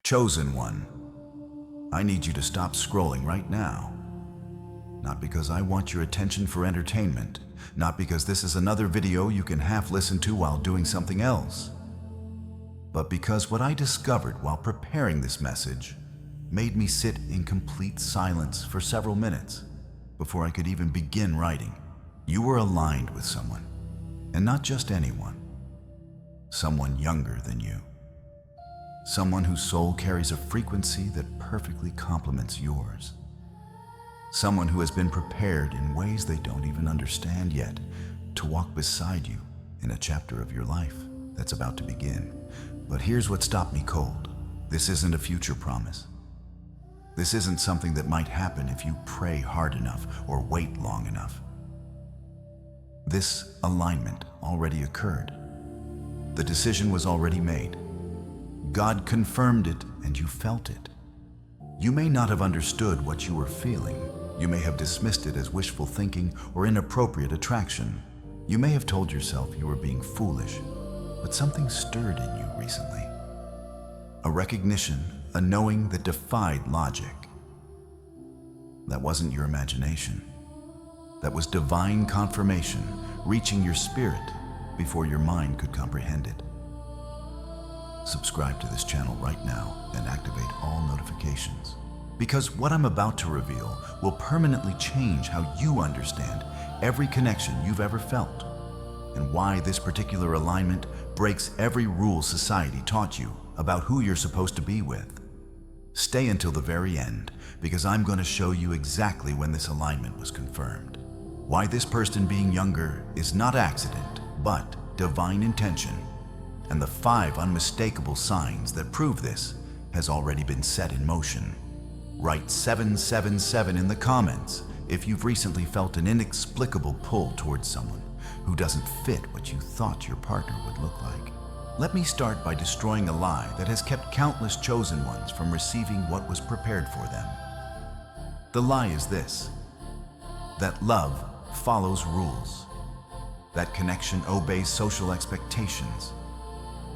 Chosen one, I need you to stop scrolling right now. Not because I want your attention for entertainment, not because this is another video you can half listen to while doing something else, but because what I discovered while preparing this message made me sit in complete silence for several minutes before I could even begin writing. You were aligned with someone, and not just anyone. Someone younger than you. Someone whose soul carries a frequency that perfectly complements yours. Someone who has been prepared in ways they don't even understand yet to walk beside you in a chapter of your life that's about to begin. But here's what stopped me cold. This isn't a future promise. This isn't something that might happen if you pray hard enough or wait long enough. This alignment already occurred. The decision was already made. God confirmed it and you felt it. You may not have understood what you were feeling. You may have dismissed it as wishful thinking or inappropriate attraction. You may have told yourself you were being foolish, but something stirred in you recently. A recognition, a knowing that defied logic. That wasn't your imagination. That was divine confirmation reaching your spirit before your mind could comprehend it. Subscribe to this channel right now and activate all notifications, because what I'm about to reveal will permanently change how you understand every connection you've ever felt, and why this particular alignment breaks every rule society taught you about who you're supposed to be with. Stay until the very end, because I'm going to show you exactly when this alignment was confirmed. Why this person being younger is not accident, but divine intention, and the 5 unmistakable signs that prove this has already been set in motion. Write 777 in the comments if you've recently felt an inexplicable pull towards someone who doesn't fit what you thought your partner would look like. Let me start by destroying a lie that has kept countless chosen ones from receiving what was prepared for them. The lie is this: that love follows rules, that connection obeys social expectations,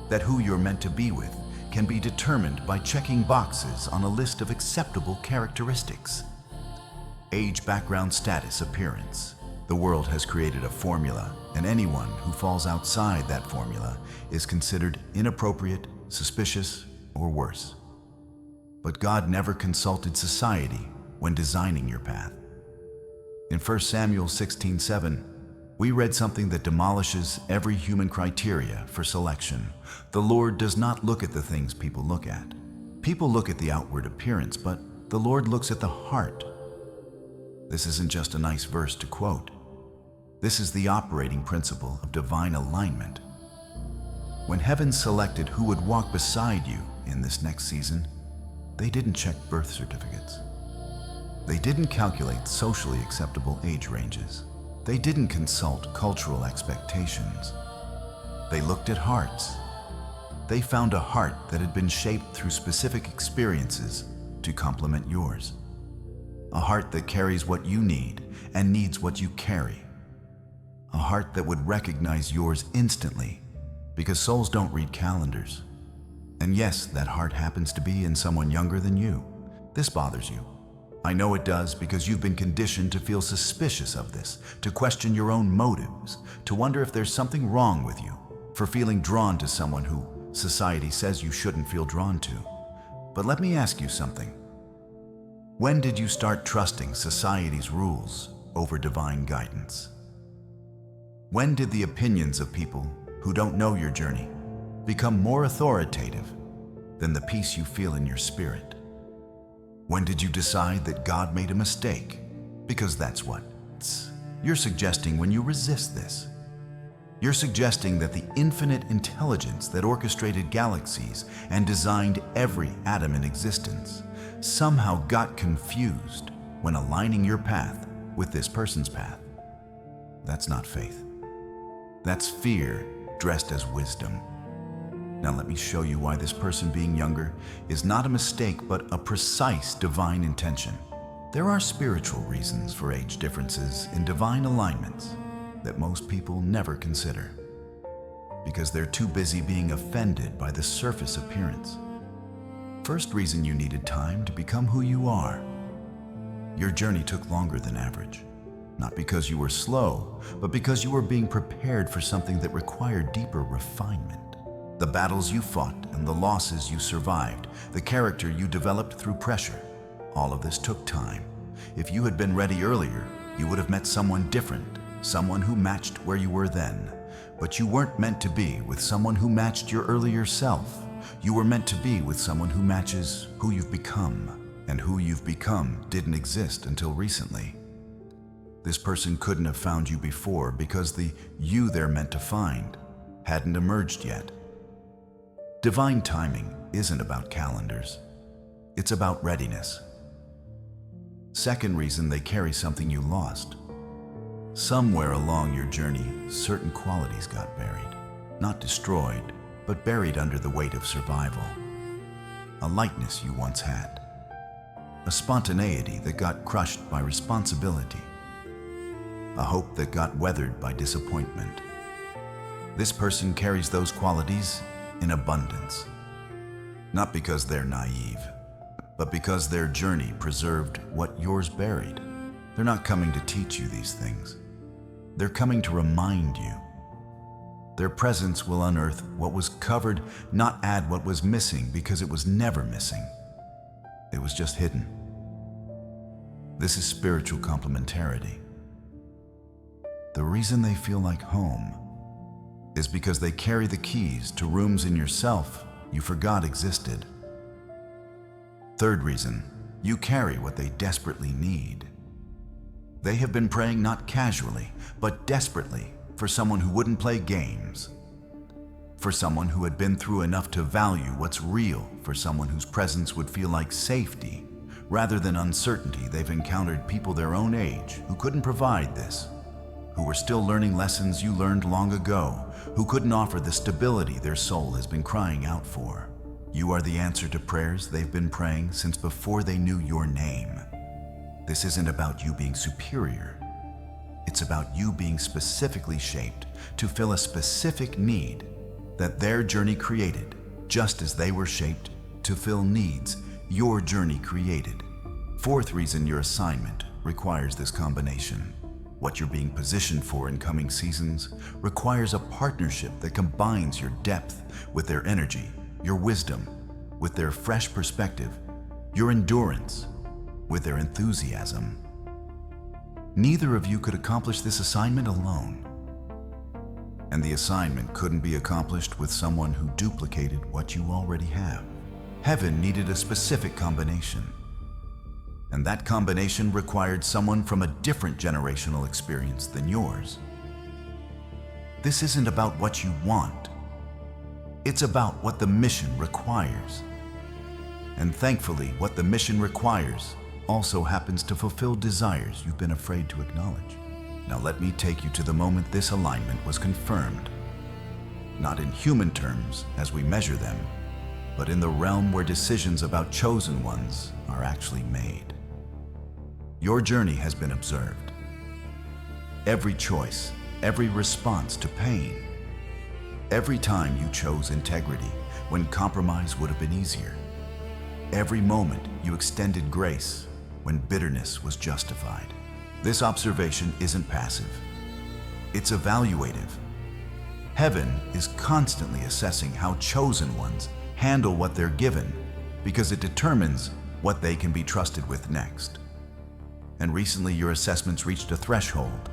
that who you're meant to be with can be determined by checking boxes on a list of acceptable characteristics. Age, background, status, appearance. The world has created a formula, and anyone who falls outside that formula is considered inappropriate, suspicious, or worse. But God never consulted society when designing your path. In 1 Samuel 16:7, we read something that demolishes every human criteria for selection. The Lord does not look at the things people look at. People look at the outward appearance, but the Lord looks at the heart. This isn't just a nice verse to quote. This is the operating principle of divine alignment. When heaven selected who would walk beside you in this next season, they didn't check birth certificates. They didn't calculate socially acceptable age ranges. They didn't consult cultural expectations. They looked at hearts. They found a heart that had been shaped through specific experiences to complement yours. A heart that carries what you need and needs what you carry. A heart that would recognize yours instantly, because souls don't read calendars. And yes, that heart happens to be in someone younger than you. This bothers you. I know it does, because you've been conditioned to feel suspicious of this, to question your own motives, to wonder if there's something wrong with you for feeling drawn to someone who society says you shouldn't feel drawn to. But let me ask you something. When did you start trusting society's rules over divine guidance? When did the opinions of people who don't know your journey become more authoritative than the peace you feel in your spirit? When did you decide that God made a mistake? Because that's what you're suggesting when you resist this. You're suggesting that the infinite intelligence that orchestrated galaxies and designed every atom in existence somehow got confused when aligning your path with this person's path. That's not faith. That's fear dressed as wisdom. Now let me show you why this person being younger is not a mistake, but a precise divine intention. There are spiritual reasons for age differences in divine alignments that most people never consider, because they're too busy being offended by the surface appearance. First reason you needed time to become who you are. Your journey took longer than average. Not because you were slow, but because you were being prepared for something that required deeper refinement. The battles you fought and the losses you survived, the character you developed through pressure, all of this took time. If you had been ready earlier, you would have met someone different, someone who matched where you were then. But you weren't meant to be with someone who matched your earlier self. You were meant to be with someone who matches who you've become. And who you've become didn't exist until recently. This person couldn't have found you before because the you they're meant to find hadn't emerged yet. Divine timing isn't about calendars. It's about readiness. Second reason they carry something you lost. Somewhere along your journey, certain qualities got buried. Not destroyed, but buried under the weight of survival. A lightness you once had. A spontaneity that got crushed by responsibility. A hope that got weathered by disappointment. This person carries those qualities in abundance. Not because they're naive, but because their journey preserved what yours buried. They're not coming to teach you these things. They're coming to remind you. Their presence will unearth what was covered, not add what was missing, because it was never missing. It was just hidden. This is spiritual complementarity. The reason they feel like home is because they carry the keys to rooms in yourself you forgot existed. Third reason, you carry what they desperately need. They have been praying not casually, but desperately for someone who wouldn't play games. For someone who had been through enough to value what's real, for someone whose presence would feel like safety. Rather than uncertainty, they've encountered people their own age who couldn't provide this, who were still learning lessons you learned long ago, who couldn't offer the stability their soul has been crying out for. You are the answer to prayers they've been praying since before they knew your name. This isn't about you being superior. It's about you being specifically shaped to fill a specific need that their journey created, just as they were shaped to fill needs your journey created. Fourth reason your assignment requires this combination. What you're being positioned for in coming seasons requires a partnership that combines your depth with their energy, your wisdom with their fresh perspective, your endurance with their enthusiasm. Neither of you could accomplish this assignment alone. And the assignment couldn't be accomplished with someone who duplicated what you already have. Heaven needed a specific combination. And that combination required someone from a different generational experience than yours. This isn't about what you want. It's about what the mission requires. And thankfully, what the mission requires also happens to fulfill desires you've been afraid to acknowledge. Now let me take you to the moment this alignment was confirmed. Not in human terms as we measure them, but in the realm where decisions about chosen ones are actually made. Your journey has been observed. Every choice, every response to pain, every time you chose integrity when compromise would have been easier, every moment you extended grace when bitterness was justified. This observation isn't passive. It's evaluative. Heaven is constantly assessing how chosen ones handle what they're given because it determines what they can be trusted with next. And recently your assessments reached a threshold.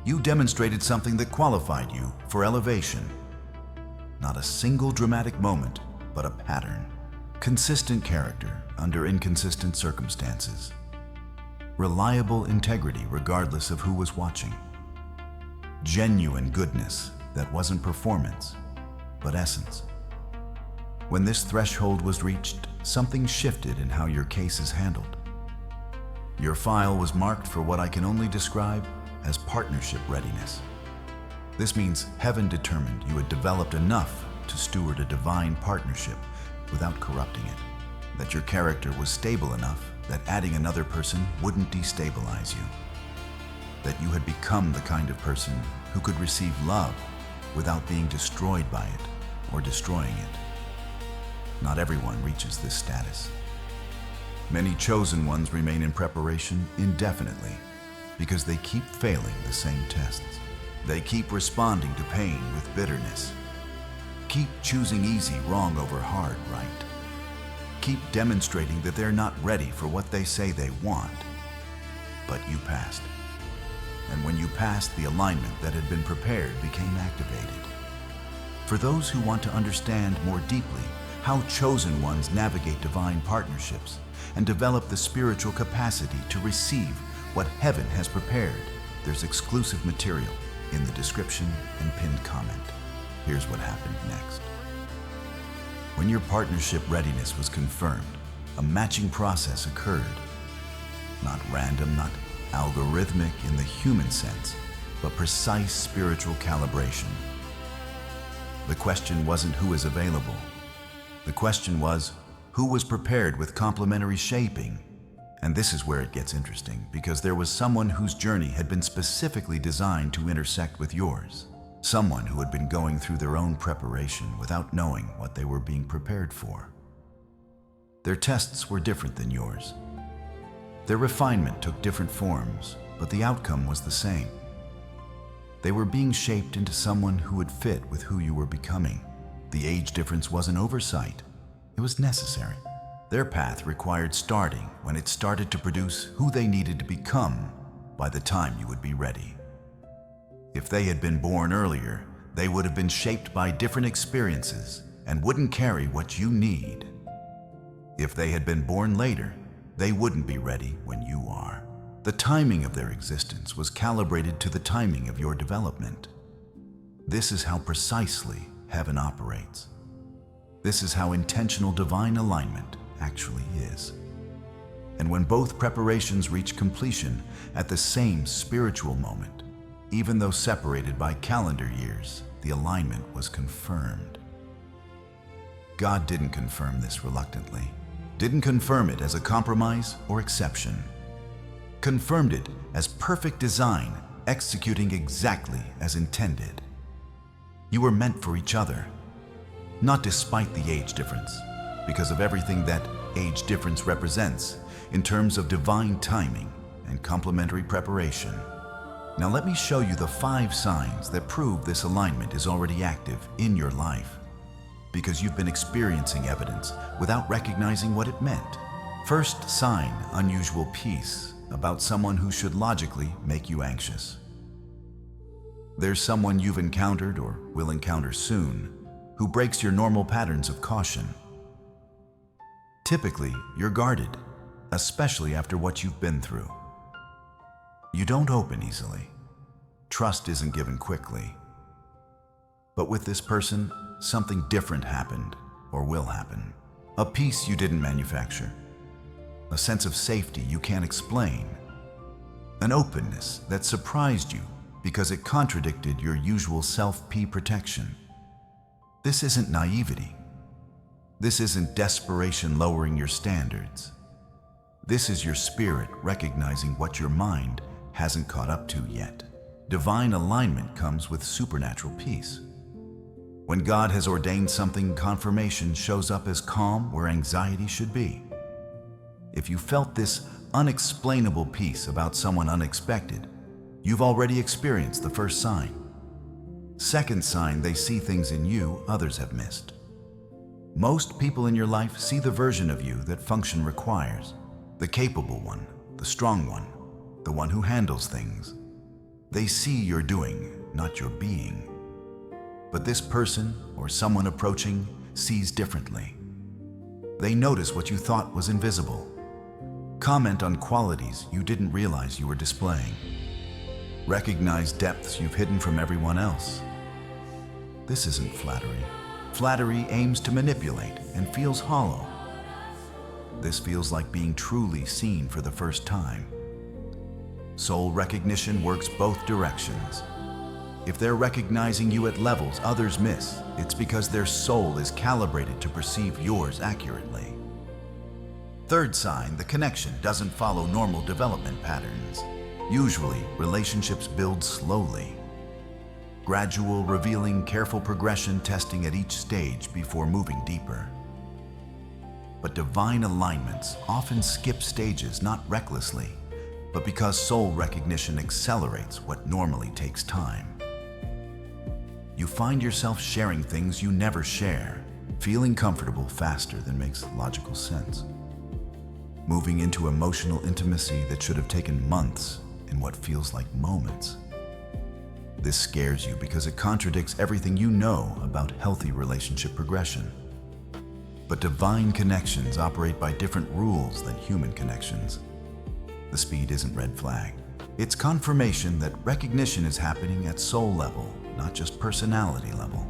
You demonstrated something that qualified you for elevation. Not a single dramatic moment, but a pattern. Consistent character under inconsistent circumstances. Reliable integrity regardless of who was watching. Genuine goodness that wasn't performance, but essence. When this threshold was reached, something shifted in how your case is handled. Your file was marked for what I can only describe as partnership readiness. This means heaven determined you had developed enough to steward a divine partnership without corrupting it, that your character was stable enough that adding another person wouldn't destabilize you, that you had become the kind of person who could receive love without being destroyed by it or destroying it. not everyone reaches this status. Many chosen ones remain in preparation indefinitely because they keep failing the same tests. They keep responding to pain with bitterness. Keep choosing easy wrong over hard right. Keep demonstrating that they're not ready for what they say they want. But you passed. And when you passed, the alignment that had been prepared became activated. For those who want to understand more deeply how chosen ones navigate divine partnerships and develop the spiritual capacity to receive what heaven has prepared, there's exclusive material in the description and pinned comment. Here's what happened next. When your partnership readiness was confirmed, a matching process occurred. Not random, not algorithmic in the human sense, but precise spiritual calibration. The question wasn't who is available. The question was, who was prepared with complementary shaping? And this is where it gets interesting, because there was someone whose journey had been specifically designed to intersect with yours. Someone who had been going through their own preparation without knowing what they were being prepared for. Their tests were different than yours. Their refinement took different forms, but the outcome was the same. They were being shaped into someone who would fit with who you were becoming. The age difference was an oversight. It was necessary. Their path required starting when it started to produce who they needed to become by the time you would be ready. If they had been born earlier, they would have been shaped by different experiences and wouldn't carry what you need. If they had been born later, they wouldn't be ready when you are. The timing of their existence was calibrated to the timing of your development. This is how precisely heaven operates. This is how intentional divine alignment actually is. And when both preparations reach completion at the same spiritual moment, even though separated by calendar years, the alignment was confirmed. God didn't confirm this reluctantly, didn't confirm it as a compromise or exception. Confirmed it as perfect design, executing exactly as intended. You were meant for each other, not despite the age difference, because of everything that age difference represents in terms of divine timing and complementary preparation. Now let me show you the 5 signs that prove this alignment is already active in your life, because you've been experiencing evidence without recognizing what it meant. First sign, unusual peace about someone who should logically make you anxious. There's someone you've encountered or will encounter soon who breaks your normal patterns of caution. Typically, you're guarded, especially after what you've been through. You don't open easily. Trust isn't given quickly. But with this person, something different happened or will happen. A peace you didn't manufacture. A sense of safety you can't explain. An openness that surprised you because it contradicted your usual self-P protection. This isn't naivety. This isn't desperation lowering your standards. This is your spirit recognizing what your mind hasn't caught up to yet. Divine alignment comes with supernatural peace. When God has ordained something, confirmation shows up as calm where anxiety should be. If you felt this unexplainable peace about someone unexpected, you've already experienced the first sign. Second sign, they see things in you others have missed. Most people in your life see the version of you that function requires. The capable one, the strong one, the one who handles things. They see your doing, not your being. But this person or someone approaching sees differently. They notice what you thought was invisible. Comment on qualities you didn't realize you were displaying. Recognize depths you've hidden from everyone else. This isn't flattery. Flattery aims to manipulate and feels hollow. This feels like being truly seen for the first time. Soul recognition works both directions. If they're recognizing you at levels others miss, it's because their soul is calibrated to perceive yours accurately. Third sign, the connection doesn't follow normal development patterns. Usually, relationships build slowly. Gradual, revealing, careful progression, testing at each stage before moving deeper. But divine alignments often skip stages not recklessly, but because soul recognition accelerates what normally takes time. You find yourself sharing things you never share, feeling comfortable faster than makes logical sense, moving into emotional intimacy that should have taken months in what feels like moments. This scares you because it contradicts everything you know about healthy relationship progression. But divine connections operate by different rules than human connections. The speed isn't red flag. It's confirmation that recognition is happening at soul level, not just personality level.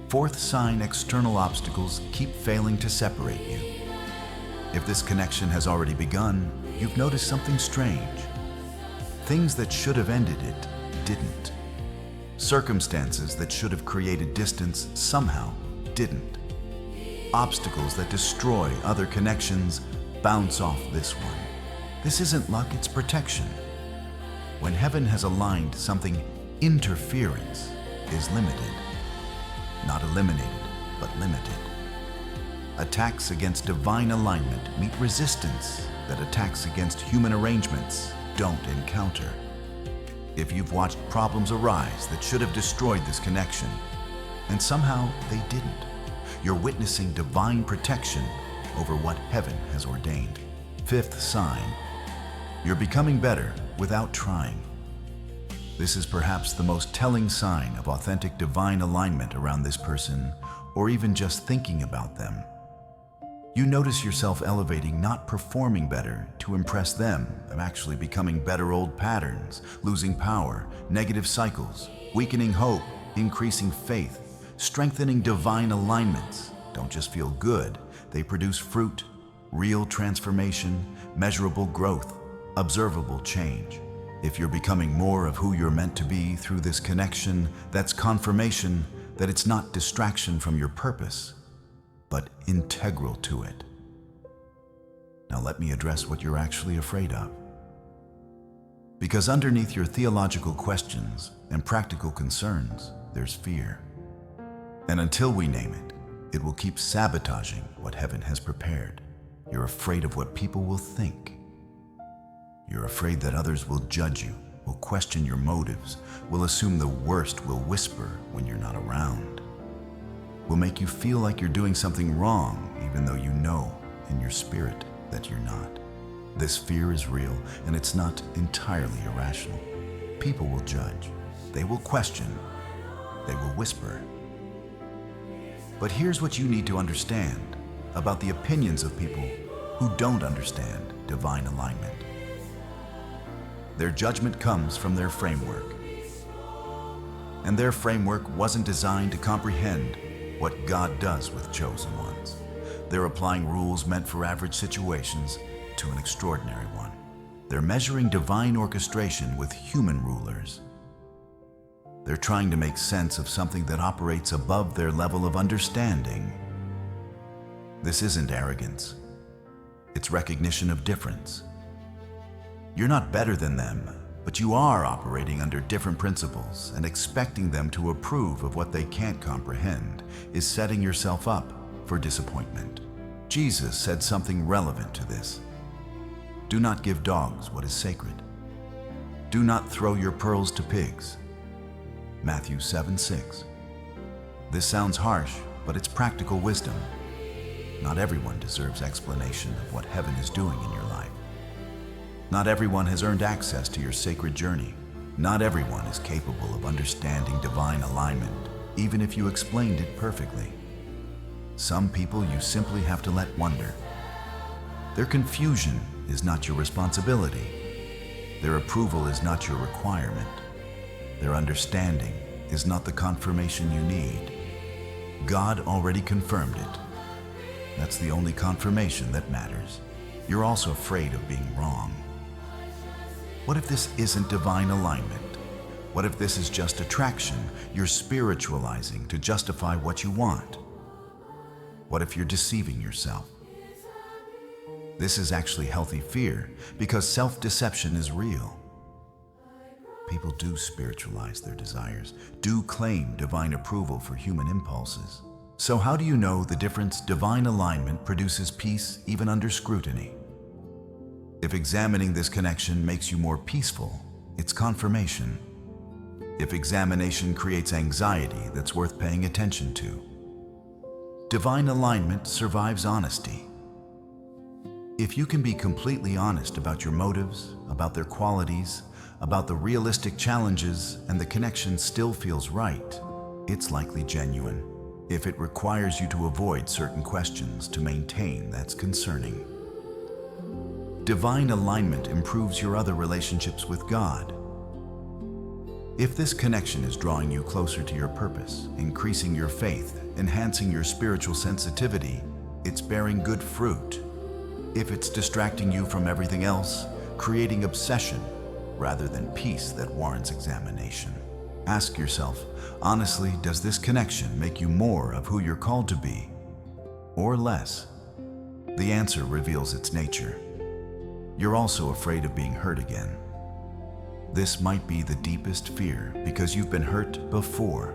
Fourth sign: external obstacles keep failing to separate you. If this connection has already begun, you've noticed something strange. Things that should have ended it didn't. Circumstances that should have created distance somehow didn't. Obstacles that destroy other connections bounce off this one. This isn't luck, it's protection. When heaven has aligned something, interference is limited. Not eliminated, but limited. Attacks against divine alignment meet resistance that attacks against human arrangements don't encounter. If you've watched problems arise that should have destroyed this connection, and somehow they didn't, you're witnessing divine protection over what heaven has ordained. Fifth sign: you're becoming better without trying. This is perhaps the most telling sign of authentic divine alignment around this person, or even just thinking about them. You notice yourself elevating, not performing better to impress them, of actually becoming better old patterns, losing power, negative cycles, weakening hope, increasing faith, strengthening divine alignments. Don't just feel good, they produce fruit, real transformation, measurable growth, observable change. If you're becoming more of who you're meant to be through this connection, that's confirmation that it's not distraction from your purpose, but integral to it. Now let me address what you're actually afraid of. Because underneath your theological questions and practical concerns, there's fear. And until we name it, it will keep sabotaging what heaven has prepared. You're afraid of what people will think. You're afraid that others will judge you, will question your motives, will assume the worst, will whisper when you're not around, will make you feel like you're doing something wrong, even though you know in your spirit that you're not. This fear is real, and it's not entirely irrational. People will judge, they will question, they will whisper. But here's what you need to understand about the opinions of people who don't understand divine alignment. Their judgment comes from their framework. And their framework wasn't designed to comprehend what God does with chosen ones. They're applying rules meant for average situations to an extraordinary one. They're measuring divine orchestration with human rulers. They're trying to make sense of something that operates above their level of understanding. This isn't arrogance. It's recognition of difference. You're not better than them, but you are operating under different principles, and expecting them to approve of what they can't comprehend is setting yourself up for disappointment. Jesus said something relevant to this. Do not give dogs what is sacred. Do not throw your pearls to pigs. Matthew 7:6. This sounds harsh, but it's practical wisdom. Not everyone deserves explanation of what heaven is doing in your life. Not everyone has earned access to your sacred journey. Not everyone is capable of understanding divine alignment, even if you explained it perfectly. Some people you simply have to let wonder. Their confusion is not your responsibility. Their approval is not your requirement. Their understanding is not the confirmation you need. God already confirmed it. That's the only confirmation that matters. You're also afraid of being wrong. What if this isn't divine alignment? What if this is just attraction you're spiritualizing to justify what you want? What if you're deceiving yourself? This is actually healthy fear, because self-deception is real. People do spiritualize their desires, do claim divine approval for human impulses. So how do you know the difference divine alignment produces peace even under scrutiny? If examining this connection makes you more peaceful, it's confirmation. If examination creates anxiety that's worth paying attention to. Divine alignment survives honesty. If you can be completely honest about your motives, about their qualities, about the realistic challenges, and the connection still feels right, it's likely genuine. If it requires you to avoid certain questions to maintain, that's concerning. Divine alignment improves your other relationships with God. If this connection is drawing you closer to your purpose, increasing your faith, enhancing your spiritual sensitivity, it's bearing good fruit. If it's distracting you from everything else, creating obsession rather than peace that warrants examination. Ask yourself, honestly, does this connection make you more of who you're called to be, or less? The answer reveals its nature. You're also afraid of being hurt again. This might be the deepest fear because you've been hurt before,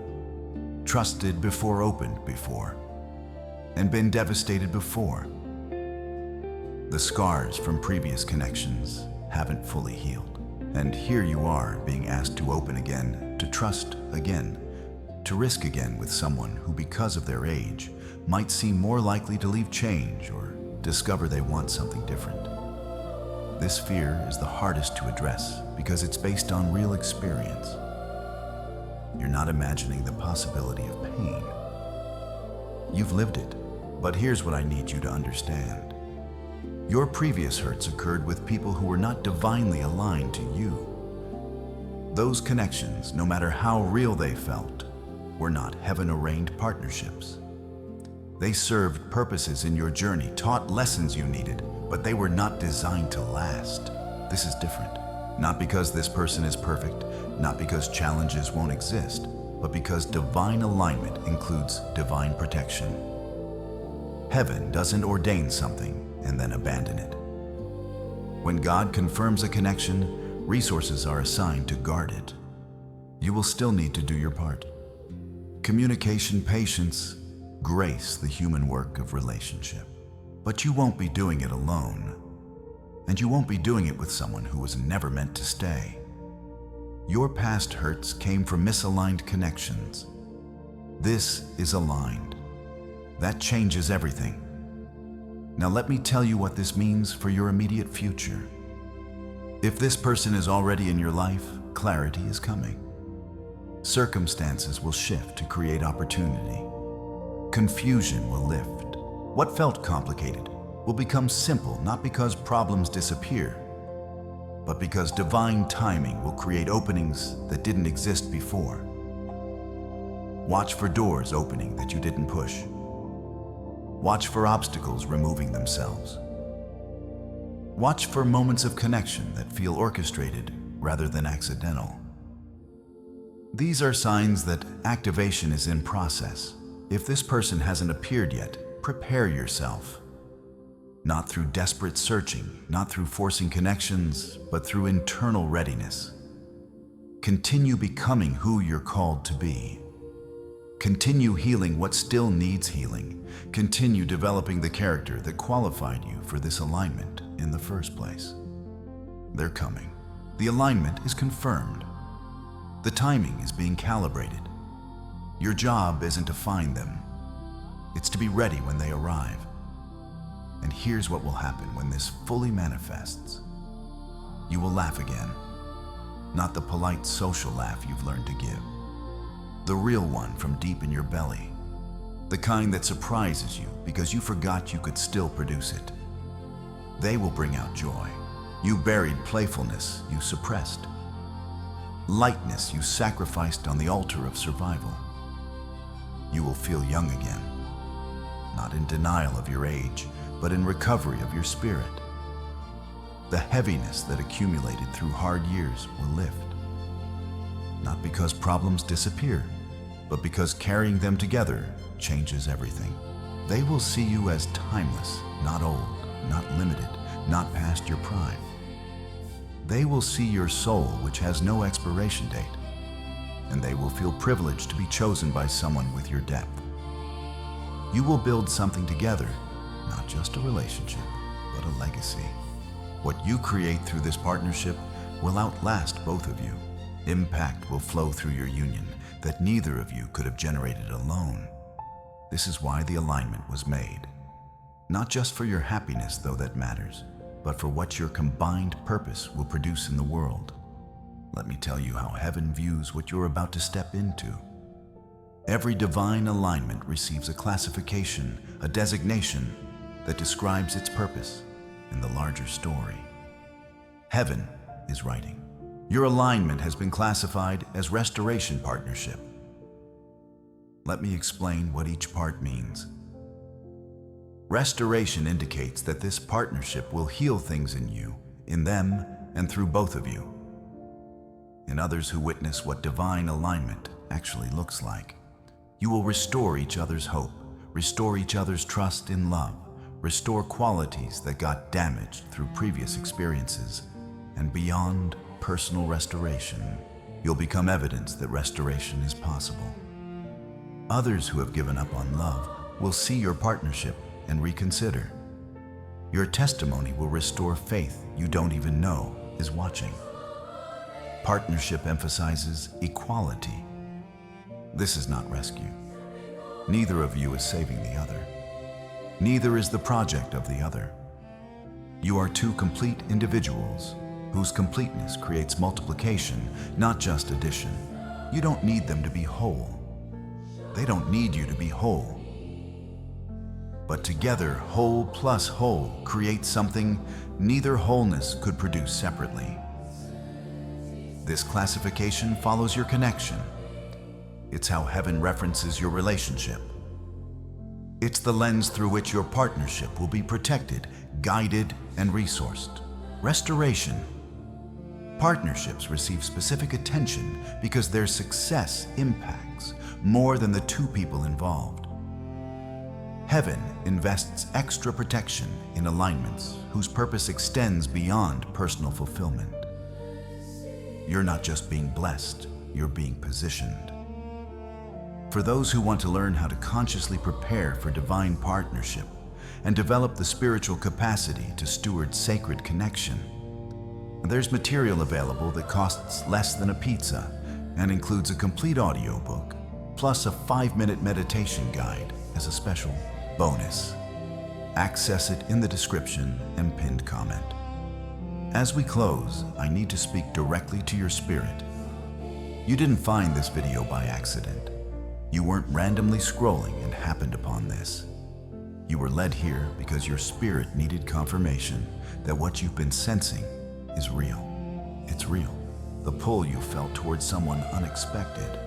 trusted before opened before, and been devastated before. The scars from previous connections haven't fully healed. And here you are being asked to open again, to trust again, to risk again with someone who, because of their age, might seem more likely to leave change or discover they want something different. This fear is the hardest to address because it's based on real experience. You're not imagining the possibility of pain. You've lived it, but here's what I need you to understand. Your previous hurts occurred with people who were not divinely aligned to you. Those connections, no matter how real they felt, were not heaven-ordained partnerships. They served purposes in your journey, taught lessons you needed, but they were not designed to last. This is different. Not because this person is perfect, not because challenges won't exist, but because divine alignment includes divine protection. Heaven doesn't ordain something and then abandon it. When God confirms a connection, resources are assigned to guard it. You will still need to do your part. Communication, patience, grace the human work of relationship. But you won't be doing it alone. And you won't be doing it with someone who was never meant to stay. Your past hurts came from misaligned connections. This is aligned. That changes everything. Now let me tell you what this means for your immediate future. If this person is already in your life, clarity is coming. Circumstances will shift to create opportunity. Confusion will lift. What felt complicated will become simple, not because problems disappear, but because divine timing will create openings that didn't exist before. Watch for doors opening that you didn't push. Watch for obstacles removing themselves. Watch for moments of connection that feel orchestrated rather than accidental. These are signs that activation is in process. If this person hasn't appeared yet, prepare yourself. Not through desperate searching, not through forcing connections, but through internal readiness. Continue becoming who you're called to be. Continue healing what still needs healing. Continue developing the character that qualified you for this alignment in the first place. They're coming. The alignment is confirmed. The timing is being calibrated. Your job isn't to find them. It's to be ready when they arrive. And here's what will happen when this fully manifests. You will laugh again. Not the polite social laugh you've learned to give. The real one from deep in your belly. The kind that surprises you because you forgot you could still produce it. They will bring out joy. You buried playfulness you suppressed. Lightness you sacrificed on the altar of survival. You will feel young again. Not in denial of your age, but in recovery of your spirit. The heaviness that accumulated through hard years will lift. Not because problems disappear, but because carrying them together changes everything. They will see you as timeless, not old, not limited, not past your prime. They will see your soul, which has no expiration date, and they will feel privileged to be chosen by someone with your depth. You will build something together, not just a relationship, but a legacy. What you create through this partnership will outlast both of you. Impact will flow through your union that neither of you could have generated alone. This is why the alignment was made. Not just for your happiness, though that matters, but for what your combined purpose will produce in the world. Let me tell you how heaven views what you're about to step into. Every divine alignment receives a classification, a designation that describes its purpose in the larger story. Heaven is writing. Your alignment has been classified as Restoration Partnership. Let me explain what each part means. Restoration indicates that this partnership will heal things in you, in them, and through both of you. In others who witness what divine alignment actually looks like. You will restore each other's hope, restore each other's trust in love, restore qualities that got damaged through previous experiences, and beyond personal restoration, you'll become evidence that restoration is possible. Others who have given up on love will see your partnership and reconsider. Your testimony will restore faith you don't even know is watching. Partnership emphasizes equality. This is not rescue. Neither of you is saving the other. Neither is the project of the other. You are two complete individuals whose completeness creates multiplication, not just addition. You don't need them to be whole. They don't need you to be whole. But together, whole plus whole creates something neither wholeness could produce separately. This classification follows your connection. It's how heaven references your relationship. It's the lens through which your partnership will be protected, guided, and resourced. Restoration. Partnerships receive specific attention because their success impacts more than the two people involved. Heaven invests extra protection in alignments whose purpose extends beyond personal fulfillment. You're not just being blessed, you're being positioned. For those who want to learn how to consciously prepare for divine partnership and develop the spiritual capacity to steward sacred connection, there's material available that costs less than a pizza and includes a complete audiobook, plus a 5-minute meditation guide as a special bonus. Access it in the description and pinned comment. As we close, I need to speak directly to your spirit. You didn't find this video by accident. You weren't randomly scrolling and happened upon this. You were led here because your spirit needed confirmation that what you've been sensing is real. It's real. The pull you felt towards someone unexpected.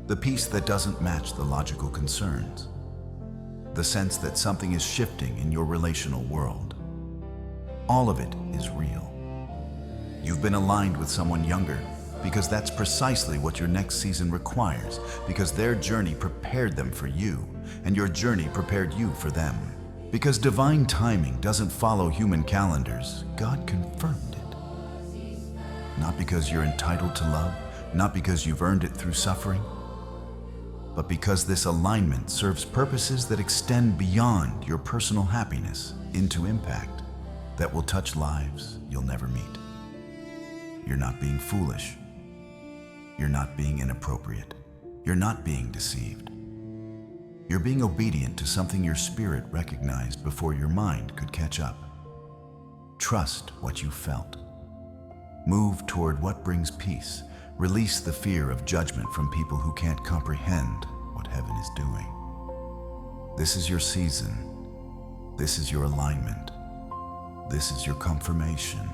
The peace that doesn't match the logical concerns. The sense that something is shifting in your relational world. All of it is real. You've been aligned with someone younger because that's precisely what your next season requires, because their journey prepared them for you, and your journey prepared you for them. Because divine timing doesn't follow human calendars, God confirmed it. Not because you're entitled to love, not because you've earned it through suffering, but because this alignment serves purposes that extend beyond your personal happiness into impact that will touch lives you'll never meet. You're not being foolish. You're not being inappropriate. You're not being deceived. You're being obedient to something your spirit recognized before your mind could catch up. Trust what you felt. Move toward what brings peace. Release the fear of judgment from people who can't comprehend what heaven is doing. This is your season. This is your alignment. This is your confirmation.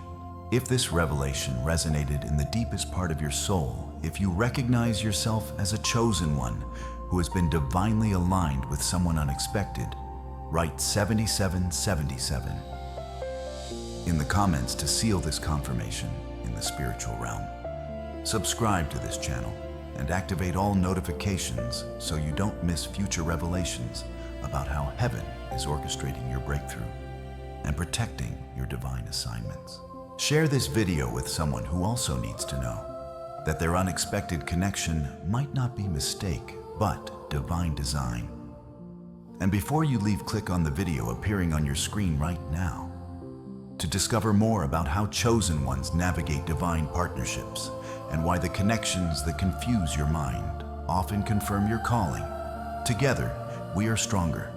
If this revelation resonated in the deepest part of your soul, if you recognize yourself as a chosen one who has been divinely aligned with someone unexpected, write 7777 in the comments to seal this confirmation in the spiritual realm. Subscribe to this channel and activate all notifications so you don't miss future revelations about how heaven is orchestrating your breakthrough and protecting your divine assignments. Share this video with someone who also needs to know that their unexpected connection might not be mistake, but divine design. And before you leave, click on the video appearing on your screen right now to discover more about how chosen ones navigate divine partnerships and why the connections that confuse your mind often confirm your calling. Together, we are stronger.